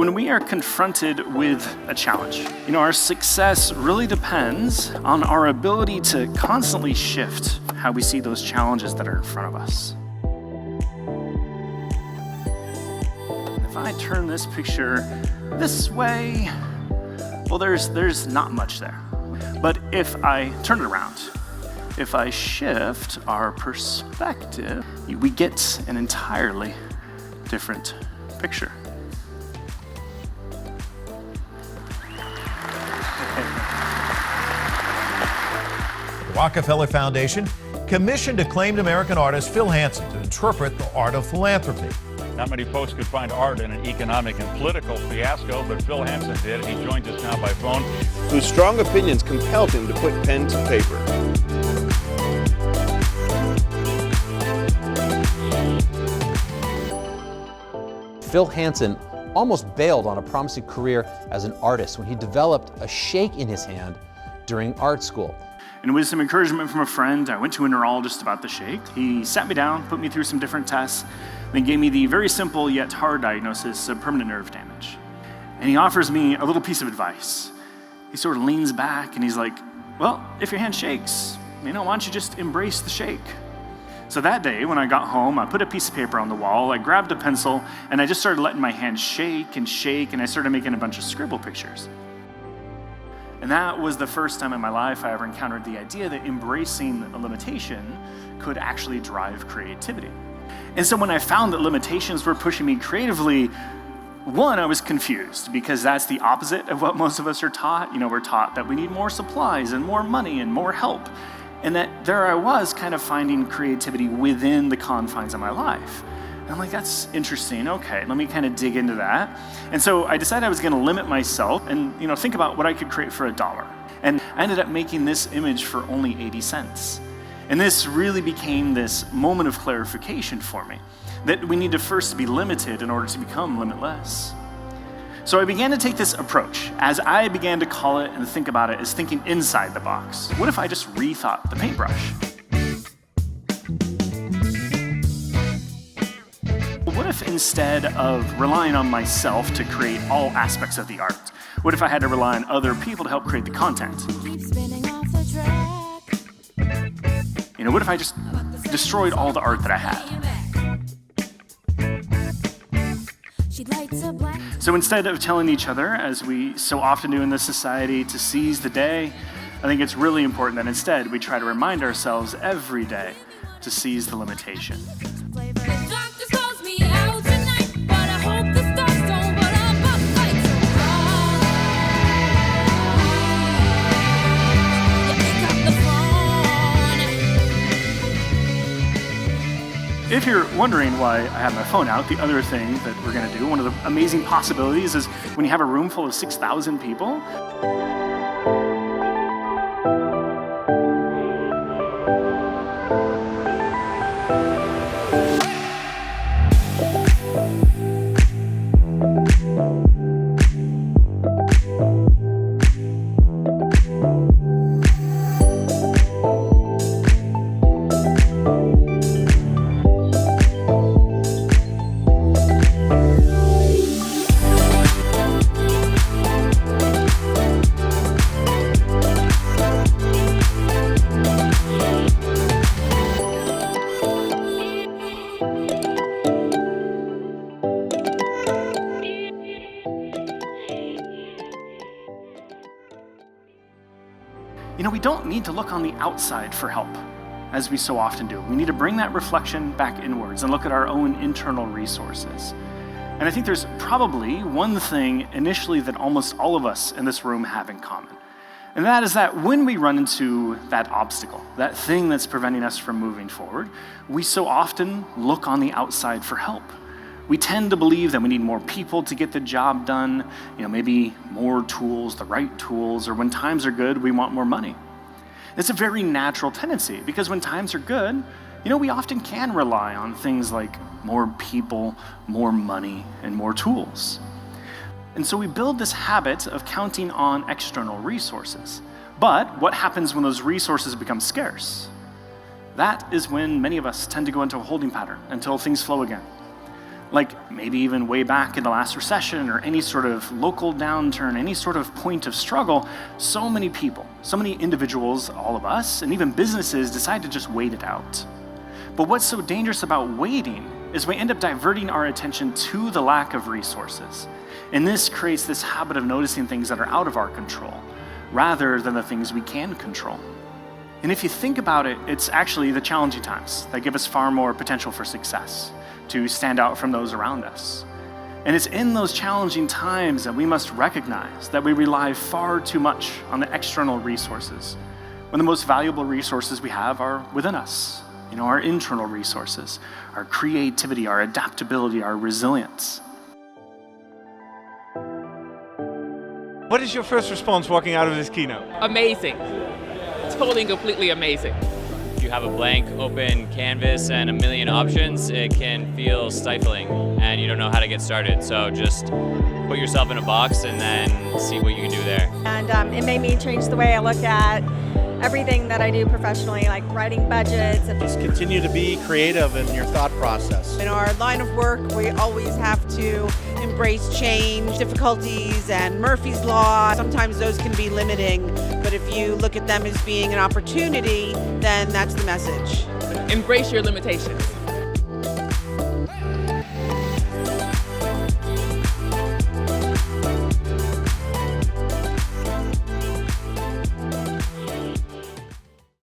When we are confronted with a challenge, our success really depends on our ability to constantly shift how we see those challenges that are in front of us. If I turn this picture this way, well, there's not much there. But if I turn it around, if I shift our perspective, we get an entirely different picture. The Rockefeller Foundation commissioned acclaimed American artist Phil Hansen to interpret the art of philanthropy. Not many folks could find art in an economic and political fiasco, but Phil Hansen did. He joins us now by phone. Whose strong opinions compelled him to put pen to paper. Phil Hansen almost bailed on a promising career as an artist when he developed a shake in his hand during art school. And with some encouragement from a friend, I went to a neurologist about the shake. He sat me down, put me through some different tests, then gave me the very simple yet hard diagnosis of permanent nerve damage. And he offers me a little piece of advice. He sort of leans back and he's like, well, if your hand shakes, why don't you just embrace the shake? So that day, when I got home, I put a piece of paper on the wall, I grabbed a pencil, and I just started letting my hand shake, and I started making a bunch of scribble pictures. And that was the first time in my life I ever encountered the idea that embracing a limitation could actually drive creativity. And so when I found that limitations were pushing me creatively, one, I was confused because that's the opposite of what most of us are taught. We're taught that we need more supplies and more money and more help. And that there I was kind of finding creativity within the confines of my life. And I'm like, that's interesting. Okay, let me kind of dig into that. And so I decided I was going to limit myself and think about what I could create for $1. And I ended up making this image for only 80 cents. And this really became this moment of clarification for me, that we need to first be limited in order to become limitless. So I began to take this approach as I began to call it and think about it as thinking inside the box. What if I just rethought the paintbrush? What if instead of relying on myself to create all aspects of the art, what if I had to rely on other people to help create the content? What if I just destroyed all the art that I had? So instead of telling each other, as we so often do in this society, to seize the day, I think it's really important that instead we try to remind ourselves every day to seize the limitation. If you're wondering why I have my phone out, the other thing that we're going to do, one of the amazing possibilities is when you have a room full of 6,000 people, we don't need to look on the outside for help, as we so often do. We need to bring that reflection back inwards and look at our own internal resources. And I think there's probably one thing initially that almost all of us in this room have in common. And that is that when we run into that obstacle, that thing that's preventing us from moving forward, we so often look on the outside for help. We tend to believe that we need more people to get the job done, maybe more tools, the right tools, or when times are good, we want more money. It's a very natural tendency because when times are good, we often can rely on things like more people, more money, and more tools. And so we build this habit of counting on external resources. But what happens when those resources become scarce? That is when many of us tend to go into a holding pattern until things flow again. Like maybe even way back in the last recession or any sort of local downturn, any sort of point of struggle, so many people, so many individuals, all of us, and even businesses decide to just wait it out. But what's so dangerous about waiting is we end up diverting our attention to the lack of resources. And this creates this habit of noticing things that are out of our control, rather than the things we can control. And if you think about it, it's actually the challenging times that give us far more potential for success, to stand out from those around us. And it's in those challenging times that we must recognize that we rely far too much on the external resources, when the most valuable resources we have are within us. Our internal resources, our creativity, our adaptability, our resilience. What is your first response walking out of this keynote? Amazing. Totally and completely amazing. If you have a blank open canvas and a million options, it can feel stifling and you don't know how to get started. So just put yourself in a box and then see what you can do there. And it made me change the way I look at everything that I do professionally, like writing budgets. Just continue to be creative in your thought process. In our line of work, we always have to embrace change, difficulties, and Murphy's Law. Sometimes those can be limiting, but if you look at them as being an opportunity, then that's the message. Embrace your limitations.